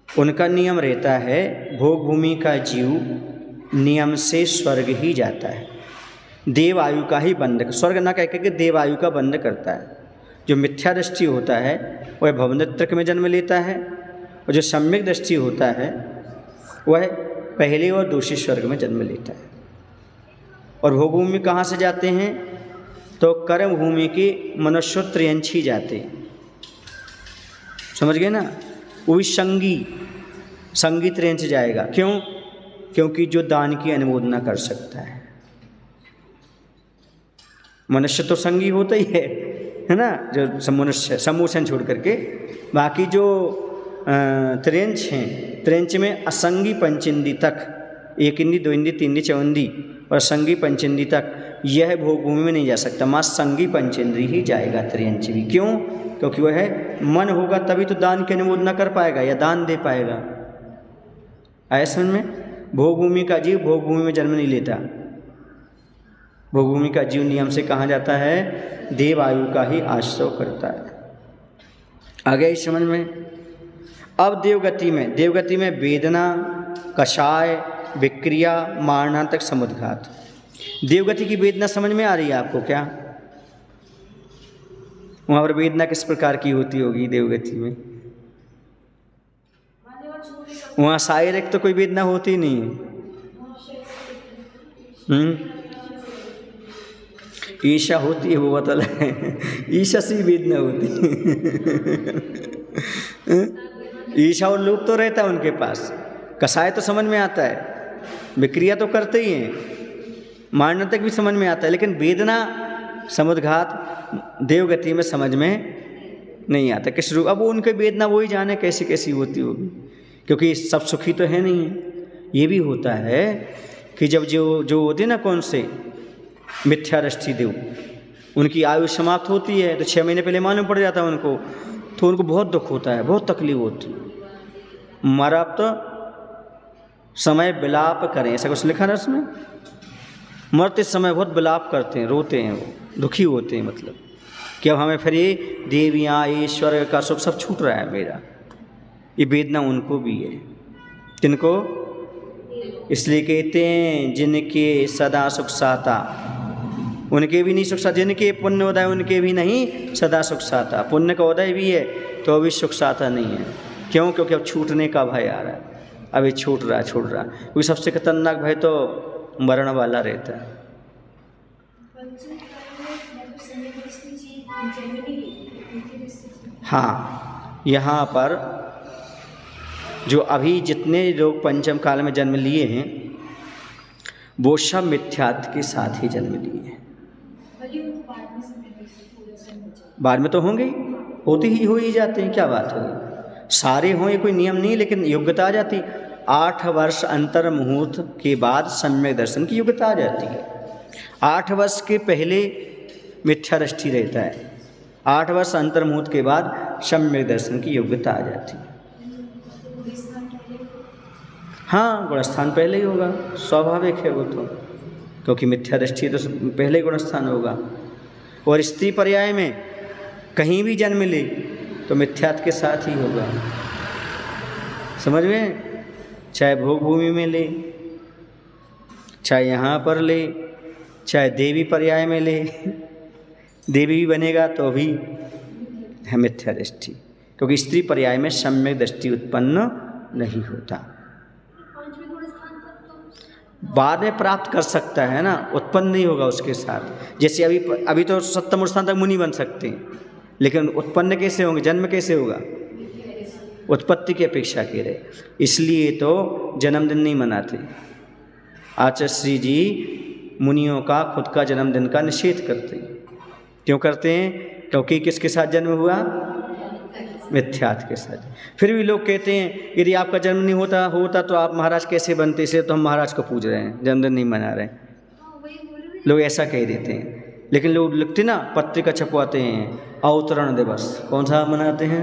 उनका नियम रहता है, भोगभूमि का जीव नियम से स्वर्ग ही जाता है, देव आयु का ही बंध, स्वर्ग ना कह के देव आयु का बंध करता है। जो मिथ्या दृष्टि होता है वह भवनत्रक में जन्म लेता है, और जो सम्यक दृष्टि होता है वह पहले और दूसरे स्वर्ग में जन्म लेता है। और भोगभूमि कहाँ से जाते हैं? तो कर्म भूमि के मनुष्य त्र्यंची जाते हैं, समझ गए ना? वही संगी त्र्यंच जाएगा। क्यों? क्योंकि जो दान की अनुमोदना कर सकता है। मनुष्य तो संगी होता ही है ना, जो मनुष्य समूह छोड़ करके, बाकी जो त्र्यंच हैं, त्र्यंच में असंगी पंचेंदी तक, 1 इंद्री 2 इंद्री 3 इंद्री 4 इंद्री और संगी पंचेंदी तक, यह भोगभूमि में नहीं जा सकता, माँ संगी पंचेंद्री ही जाएगा त्र्यंच भी। क्यों? क्योंकि वह मन होगा तभी तो दान की अनुमोदना कर पाएगा या दान दे पाएगा। ऐसे में भोगभूमि का जीव भोगभूमि में जन्म नहीं लेता, भोगभूमि का जीव नियम से कहाँ जाता है? देव आयु का ही आश्रय करता है। आगे इस समझ में। अब देवगति में वेदना, कषाय, विक्रिया, मारणांतिक समुद्घात। देवगति की वेदना समझ में आ रही है आपको क्या? वहाँ पर वेदना किस प्रकार की होती होगी देवगति में? वहाँ शारीरिक तो कोई वेदना होती नहीं है। ईर्ष्या होती है, वो बतल है, ईर्ष्या से वेदना होती है। ईर्ष्या और लोभ तो रहता है उनके पास, कषाय तो समझ में आता है, विक्रिया तो करते ही हैं, मारना तक भी समझ में आता है, लेकिन वेदना समुद्घात देवगति में समझ में नहीं आता किस रूप। अब उनके वेदना वही जाने कैसी कैसी होती होगी, क्योंकि सब सुखी तो है नहीं। ये भी होता है कि जब जो होते ना कौन से मिथ्या दृष्टि देव, उनकी आयु समाप्त होती है तो 6 महीने पहले मालूम पड़ जाता है उनको, तो उनको बहुत दुख होता है, बहुत तकलीफ होती है। मरा तो समय विलाप करें, ऐसा कुछ लिखा ना उसमें, मरते समय बहुत विलाप करते हैं, रोते हैं, वो दुखी होते हैं, मतलब कि अब हमें फिर ये देवियाँ ईश्वर का सुख सब छूट रहा है मेरा। ये वेदना उनको भी है। किनको? इसलिए कहते हैं जिनके सदा सुख साता, उनके भी नहीं सुख साता। जिनके पुण्य उदय उनके भी नहीं सदा सुख साता। पुण्य का उदय भी है तो अभी सुख साता नहीं है। क्यों? क्योंकि अब छूटने का भय आ रहा है। अभी छूट रहा। क्योंकि सबसे खतरनाक भय तो मरण वाला रहता है। हाँ, यहाँ पर जो अभी जितने लोग पंचम काल में जन्म लिए हैं वो सब मिथ्यात्व के साथ ही जन्म लिए हैं। बाद में तो होंगे ही, होते ही हो ही जाते हैं। क्या बात होगी? सारे हों ये कोई नियम नहीं, लेकिन योग्यता आ जाती। 8 वर्ष अंतर मुहूर्त के बाद सम्यक दर्शन की योग्यता आ जाती है। 8 वर्ष के पहले मिथ्या दृष्टि रहता है, 8 वर्ष अंतर मुहूर्त के बाद सम्यक दर्शन की योग्यता आ जाती है। हाँ, गुणस्थान पहले ही होगा, स्वाभाविक है वो तो, क्योंकि मिथ्या दृष्टि तो पहले ही गुणस्थान होगा। और स्त्री पर्याय में कहीं भी जन्म ले तो मिथ्यात्व के साथ ही होगा। समझ में? चाहे भोग भूमि में ले, चाहे यहाँ पर ले, चाहे देवी पर्याय में ले, देवी भी बनेगा तो भी है मिथ्या दृष्टि, क्योंकि स्त्री पर्याय में सम्यक दृष्टि उत्पन्न नहीं होता। बाद में प्राप्त कर सकता है ना, उत्पन्न नहीं होगा उसके साथ। जैसे अभी तो सप्तम स्थान तक मुनि बन सकते हैं, लेकिन उत्पन्न कैसे होंगे? जन्म कैसे होगा? उत्पत्ति की अपेक्षा के रहे। इसलिए तो जन्मदिन नहीं मनाते। आचार्य श्री जी मुनियों का खुद का जन्मदिन का निषेध करते हैं। क्यों करते हैं? क्योंकि किसके साथ जन्म हुआ? मिथ्यात्व के साथ। फिर भी लोग कहते हैं यदि आपका जन्म नहीं होता तो आप महाराज कैसे बनते? इसलिए तो हम महाराज को पूज रहे हैं, जन्मदिन नहीं मना रहे हैं। लोग ऐसा कह देते हैं। लेकिन लोग लिखते ना, पत्रिका छपवाते हैं, अवतरण दिवस। कौन सा मनाते हैं?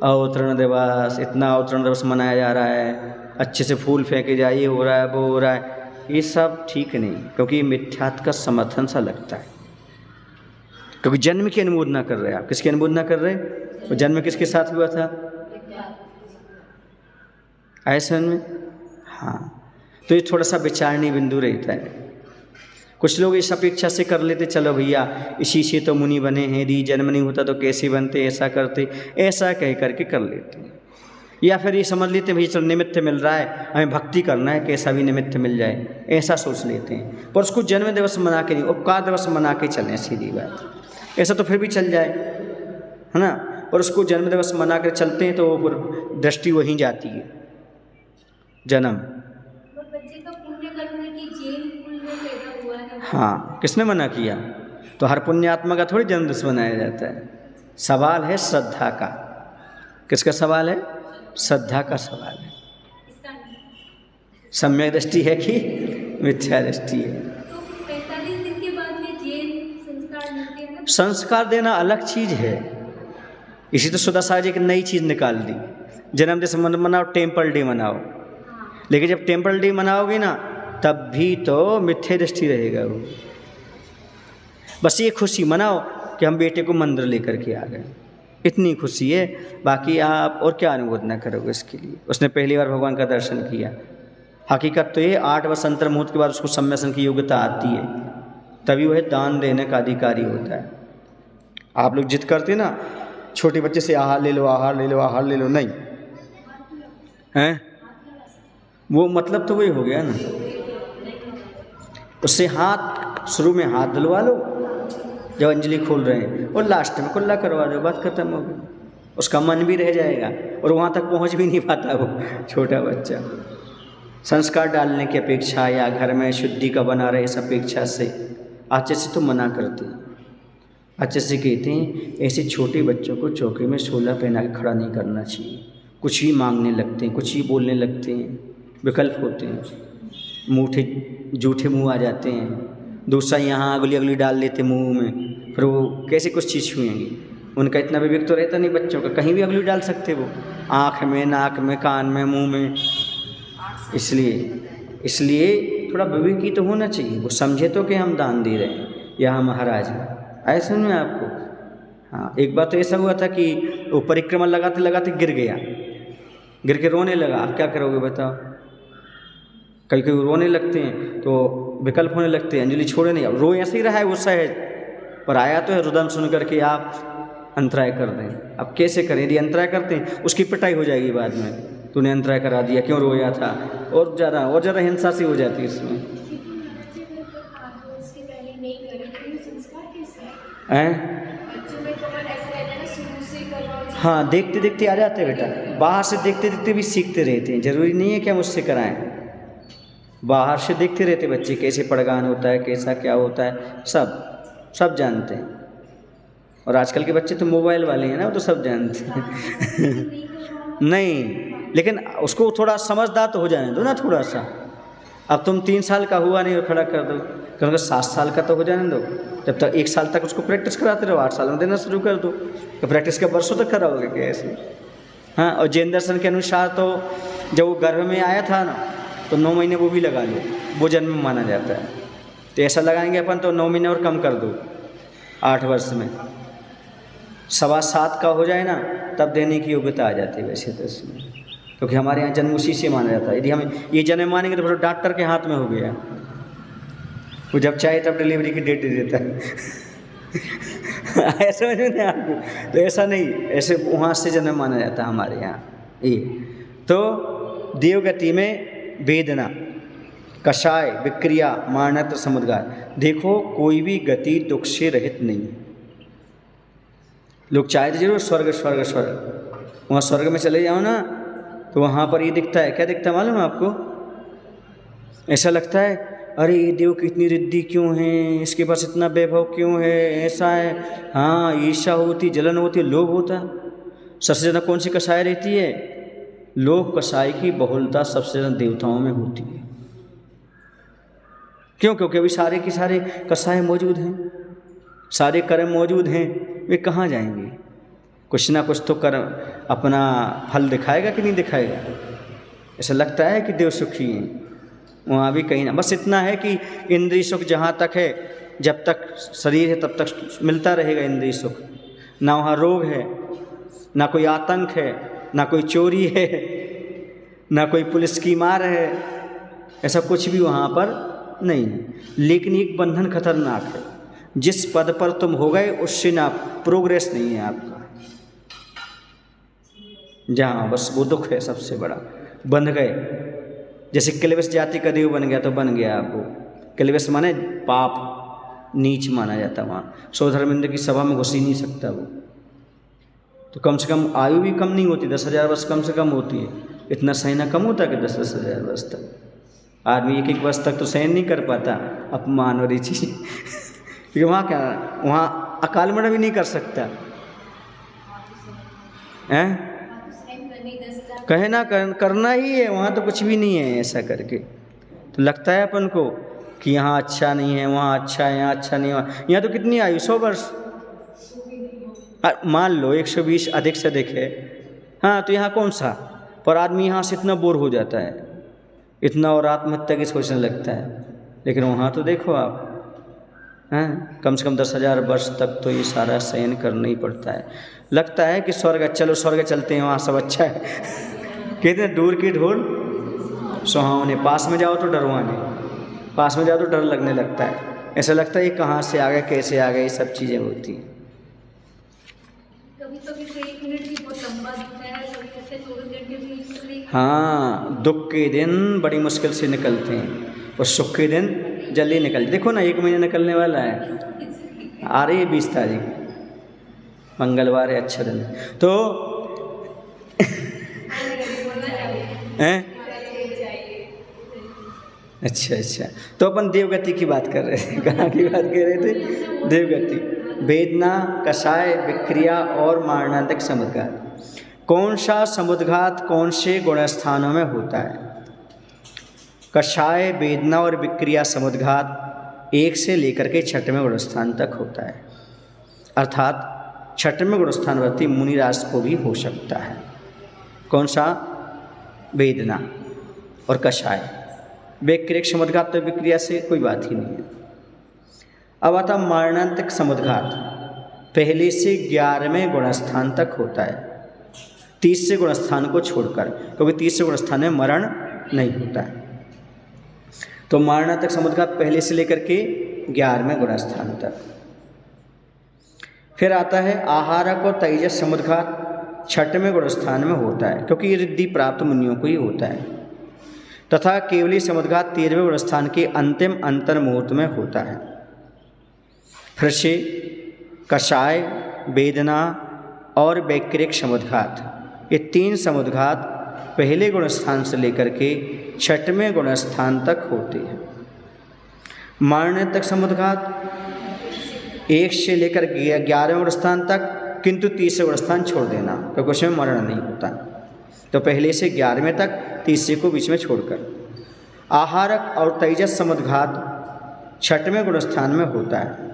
अवतरण दिवस। इतना अवतरण दिवस मनाया जा रहा है, अच्छे से फूल फेंके जाए, ये हो रहा है, वो हो रहा है। ये सब ठीक नहीं, क्योंकि ये मिथ्यात्व का समर्थन सा लगता है। क्योंकि जन्म की अनुमोदना कर रहे हैं आप। किसकी अनुमोदना कर रहे हैं? वो जन्म किसके साथ हुआ था? ऐसा में हाँ, तो ये थोड़ा सा विचारणीय बिंदु रहता है। कुछ लोग इस अपेक्षा से कर लेते, चलो भैया इसी से तो मुनि बने हैं, यदि जन्म नहीं होता तो कैसे बनते, ऐसा करते, ऐसा कह करके कर लेते हैं। या फिर ये समझ लेते हैं भैया चलो निमित्त मिल रहा है, हमें भक्ति करना है, कैसा भी निमित्त मिल जाए, ऐसा सोच लेते हैं। पर उसको जन्म दिवस मना के नहीं, उपकार दिवस मना के चलें, सीधी बात। ऐसा तो फिर भी चल जाए, है ना। और उसको जन्म दिवस मना कर चलते हैं तो वो फिर दृष्टि वहीं जाती है, जन्म। बच्चे का पुण्य करने की जेल कुल में पैदा हुआ है। हाँ, किसने मना किया? तो हर पुण्यात्मा का थोड़ी जन्म दिवस मनाया जाता है। सवाल है श्रद्धा का। किसका सवाल है? श्रद्धा का सवाल है। सम्यक दृष्टि है कि मिथ्या दृष्टि है? तो 45 दिन के बाद में जेल संस्कार मिलते हैं। संस्कार देना अलग चीज़ है। इसी तो सुदासाजी एक नई चीज़ निकाल दी, जन्मदिन मनाओ, टेम्पल डे मनाओ। लेकिन जब टेम्पल डे मनाओगे ना, तब भी तो मिथ्या दृष्टि रहेगा वो। बस ये खुशी मनाओ कि हम बेटे को मंदिर लेकर के आ गए, इतनी खुशी है। बाकी आप और क्या अनुमोदना करोगे इसके लिए? उसने पहली बार भगवान का दर्शन किया। हकीकत तो ये 8 वर्ष अंतर मुहूर्त के बाद उसको सम्यसन की योग्यता आती है, तभी वह दान देने का अधिकारी होता है। आप लोग जिद करते ना, छोटे बच्चे से आहार ले लो, आहार ले लो, आहार ले लो, नहीं हैं, वो मतलब तो वही हो गया ना। उससे हाथ, शुरू में हाथ धुलवा लो जब अंजलि खोल रहे हैं, और लास्ट में कुल्ला करवा दो, बात खत्म हो गई। उसका मन भी रह जाएगा और वहाँ तक पहुँच भी नहीं पाता वो छोटा बच्चा। संस्कार डालने की अपेक्षा या घर में शुद्धि का बना रहे इस अपेक्षा से आचार्य से तो मना करते हैं। आचार्य से कहते हैं ऐसे छोटे बच्चों को चौके में सोला पहना के खड़ा नहीं करना चाहिए। कुछ ही मांगने लगते हैं, कुछ ही बोलने लगते हैं, विकल्प होते हैं, मूठे जूठे मुँह आ जाते हैं। दूसरा यहाँ अगली अगली डाल देते मुंह में, फिर वो कैसे कुछ चीज़ छुएंगे? उनका इतना विवेक तो रहता नहीं बच्चों का, कहीं भी अगली डाल सकते वो, आँख में, नाक में, कान में, मुंह में। इसलिए थोड़ा विवेकी तो होना चाहिए। वो समझे तो कि हम दान दे रहे हैं, यहाँ महाराज आया समझ में आपको? हाँ, एक बार तो ऐसा हुआ था कि वो परिक्रमा लगाते लगाते गिर गया, गिर के रोने लगा। आप क्या करोगे बताओ? कभी कभी रोने लगते हैं तो विकल्प होने लगते हैं, अंजलि छोड़े नहीं। अब रो ऐसे ही रहा है वो सहज, पर आया तो है रुदन सुन करके आप अंतराय कर दें। अब कैसे करें? यदि अंतराय करते हैं उसकी पिटाई हो जाएगी बाद में, तूने अंतराय करा दिया, क्यों रोया था, और ज़्यादा हिंसा सी हो जाती है इसमें। उसके पहले नहीं करे तो संस्कार कैसे हैं? बच्चों में तो ऐसा रहता है ना, शुरू से करवाओ। हाँ, देखते देखते आ जाते हैं बेटा, बाहर से देखते देखते भी सीखते रहते हैं। जरूरी नहीं है कि हम उससे कराएं, बाहर से देखते रहते बच्चे कैसे पड़गान होता है, कैसा क्या होता है, सब जानते हैं। और आजकल के बच्चे तो मोबाइल वाले हैं ना, वो तो सब जानते हैं। नहीं, लेकिन उसको थोड़ा समझदार तो हो जाने दो ना थोड़ा सा। अब तुम 3 साल का हुआ नहीं और खड़ा कर दो, क्योंकि 7 साल का तो हो जाने दो। जब तक 1 साल तक उसको प्रैक्टिस कराते रहो, 8 साल में देना शुरू कर दो। तो प्रैक्टिस के वर्षों तक कराओगे कैसे? हाँ, और जैन दर्शन के अनुसार तो जब वो गर्भ में आया था ना, तो 9 महीने वो भी लगा लो, वो जन्म माना जाता है। तो ऐसा लगाएंगे अपन तो 9 महीने और कम कर दो, 8 वर्ष में 7.25 का हो जाए ना, तब देने की योग्यता आ जाती है वैसे तो इसमें, क्योंकि हमारे यहाँ जन्म उसी से माना जाता है। यदि हम ये जन्म मानेंगे तो फिर डॉक्टर के हाथ में हो गया, वो जब चाहे तब डिलीवरी की डेट दे देता है। ऐसा नहीं आपको? तो ऐसा नहीं, ऐसे वहाँ से जन्म माना जाता है हमारे यहाँ ये। तो देवगति में वेदना, कषाय, विक्रिया, मारणत्व, समुद्गार। देखो कोई भी गति दुख से रहित नहीं है। लोग चाहते जरूर स्वर्ग स्वर्ग स्वर्ग, वहाँ स्वर्ग में चले जाओ ना तो वहाँ पर ये दिखता है, क्या दिखता है मालूम है आपको? ऐसा लगता है अरे ये देव की इतनी रिद्धि क्यों है, इसके पास इतना वैभव क्यों है, ऐसा है। हाँ, ईर्ष्या होती, जलन होती, लोभ होता। सबसे ज़्यादा कौन सी कषाय रहती है? लोभ कषाय की बहुलता सबसे ज़्यादा देवताओं में होती है। क्यों? क्योंकि अभी सारे के सारे कषाय मौजूद हैं, सारे कर्म मौजूद हैं, वे कहाँ जाएंगे? कुछ ना कुछ तो कर्म अपना फल दिखाएगा कि नहीं दिखाएगा? ऐसा लगता है कि देव सुखी हैं, वहाँ भी कहीं ना। बस इतना है कि इंद्रिय सुख जहाँ तक है, जब तक शरीर है तब तक मिलता रहेगा इंद्रिय सुख। ना वहाँ रोग है, ना कोई आतंक है, ना कोई चोरी है, ना कोई पुलिस की मार है, ऐसा कुछ भी वहाँ पर नहीं है। लेकिन एक बंधन खतरनाक है, जिस पद पर तुम हो गए उससे ना प्रोग्रेस नहीं है आपका। जहाँ बस वो दुख है सबसे बड़ा, बंध गए। जैसे क्लेवस जाति का देव बन गया तो बन गया आप। वो क्लेवस माने पाप, नीच माना जाता वहाँ। सौधर्मेंद्र की सभा में घुस ही नहीं सकता वो। तो कम से कम आयु भी कम नहीं होती, 10,000 वर्ष कम से कम होती है। इतना सहना कम होता है कि 10,000 वर्ष तक आदमी 1-1 वर्ष तक तो सहन नहीं कर पाता अपमान और ये चीज़। क्योंकि वहाँ क्या, वहाँ अकाल मरण भी नहीं कर सकता हैं, कहे ना करना ही है, वहाँ तो कुछ भी नहीं है। ऐसा करके तो लगता है अपन को कि यहाँ अच्छा नहीं है, वहाँ अच्छा है, यहाँ अच्छा नहीं है। यहाँ तो कितनी आयु, 100 वर्ष मान लो, 120 अधिक से अधिक है। हाँ, तो यहाँ कौन सा, पर आदमी यहाँ से इतना बोर हो जाता है, इतना और आत्महत्या की सोचने लगता है। लेकिन वहाँ तो देखो आप, हैं, कम से कम 10,000 वर्ष तक तो ये सारा सहन करना ही पड़ता है। लगता है कि स्वर्ग, चलो स्वर्ग चलते हैं, वहाँ सब अच्छा है। कहते हैं दूर की ढोल सुहावने, पास में जाओ तो डरवाने, पास में जाओ तो डर लगने लगता है। ऐसा लगता है ये कहाँ से आ गए, कैसे आ गए, ये सब चीज़ें होती हैं। कभी-कभी तो 1 मिनट भी बहुत लंबा दिखता है, कभी कहते हैं 24 घंटे भी। हाँ, दुख के दिन बड़ी मुश्किल से निकलते हैं और सुख के दिन जल्दी निकल। देखो ना, 1 महीना निकलने वाला है, आ रही है 20 तारीख, मंगलवार है, अच्छा दिन। तो हैं, अच्छा, तो अपन देवगति की बात कर रहे थे। कहाँ की बात कर रहे थे? देवगति, वेदना, कषाय, विक्रिया और मारणांतिक समुद्घात। कौन सा समुद्घात कौन से गुणस्थानों में होता है? कषाय, वेदना और विक्रिया समुद्घात 1 से लेकर के 6वें गुणस्थान तक होता है। अर्थात 6वें गुणस्थानवर्ती मुनिराज को भी हो सकता है। कौन सा? वेदना और कषाय। विक्रिया समुद्घात तो विक्रिया से कोई बात ही नहीं है। अब आता मरणांतक समुद्घात, पहले से 11वें गुणस्थान तक होता है, 30वें गुणस्थान को छोड़कर, क्योंकि 30वें गुणस्थान में मरण नहीं होता है। तो मरणांतक समुद्घात पहले से लेकर के 11वें गुणस्थान तक। फिर आता है आहारक और तेजस समुद्घात, 6वें गुणस्थान में होता है, क्योंकि ये रिद्धि प्राप्त मुनियों को ही होता है। तथा केवली समुद्घात 13वें गुणस्थान के अंतिम अंतर मुहूर्त में होता है। फिर से कषाय, वेदना और वैक्रिक समुद्घात, ये 3 समुद्घात पहले गुणस्थान से लेकर के 6वें गुणस्थान तक होते हैं। मरणांतक समुद्घात 1 से लेकर 11वें गुणस्थान तक, किंतु 30वें गुणस्थान छोड़ देना, क्योंकि उसमें मरण नहीं होता। तो पहले से 11वें तक, 30वें को बीच में छोड़कर। आहारक और तेजस समुद्घात 6वें गुणस्थान में होता है,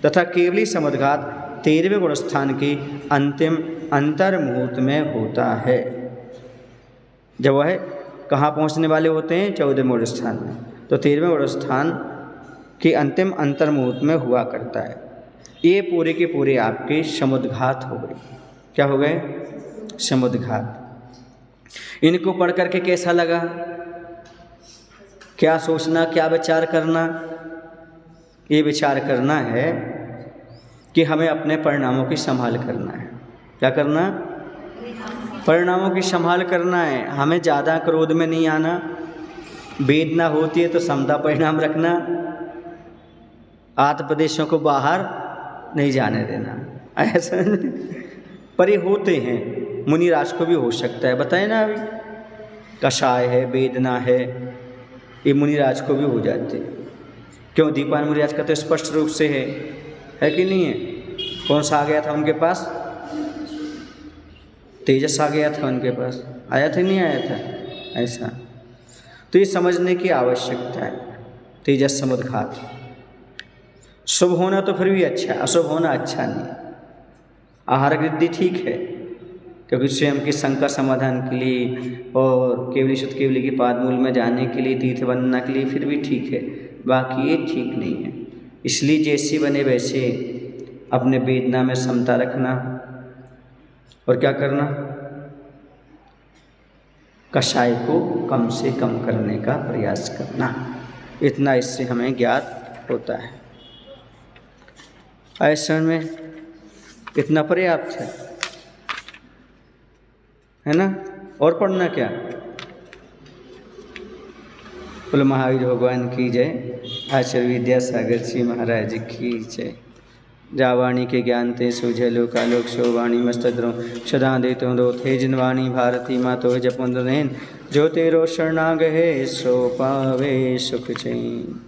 तथा केवली समुद्घात 13वें गुणस्थान के अंतिम अंतर मुहूर्त में होता है, जब वह कहाँ पहुँचने वाले होते हैं, 14वें गुणस्थान में। तो 13वें गुणस्थान के अंतिम अंतर मुहूर्त में हुआ करता है। ये पूरे के पूरे आपके समुद्घात हो गए। क्या हो गए? समुद्घात। इनको पढ़ करके कैसा लगा? क्या सोचना, क्या विचार करना? ये विचार करना है कि हमें अपने परिणामों की संभाल करना है। क्या करना? परिणामों की संभाल करना है। हमें ज़्यादा क्रोध में नहीं आना, वेदना होती है तो समता परिणाम रखना, आत्मप्रदेशों को बाहर नहीं जाने देना, ऐसा। पर ये होते हैं, मुनिराज को भी हो सकता है, बताए ना अभी, कषाय है, वेदना है, ये मुनिराज को भी हो जाते हैं। क्यों? दीपान मुनिराज का तो स्पष्ट रूप से है कि नहीं है? कौन सा आ गया था उनके पास? तेजस आ गया था उनके पास, आया था नहीं आया था? ऐसा। तो ये समझने की आवश्यकता है। तेजस समुद्घात शुभ होना तो फिर भी अच्छा है, अशुभ होना अच्छा नहीं। आहार वृद्धि ठीक है, क्योंकि स्वयं की शंका समाधान के लिए और केवली शुद्ध केवली के पादमूल में जाने के लिए, तीर्थ बनना के लिए फिर भी ठीक है, बाकी ये ठीक नहीं है। इसलिए जैसे बने वैसे अपने वेदना में समता रखना, और क्या करना? कषाय को कम से कम करने का प्रयास करना। इतना इससे हमें ज्ञात होता है। ऐसे में इतना पर्याप्त है ना? और पढ़ना क्या? बोल महावीर भगवान की जय, आचार्य विद्यासागर जी महाराज की जय। जावाणी के ज्ञान ते सूझे लोकालोक सो वाणी मस्तद्रो सदा दे तो दो थे जिनवाणी भारती माँ तो जपुंद्रन जो तेरो शरणागहे सो पावे सुख चैन।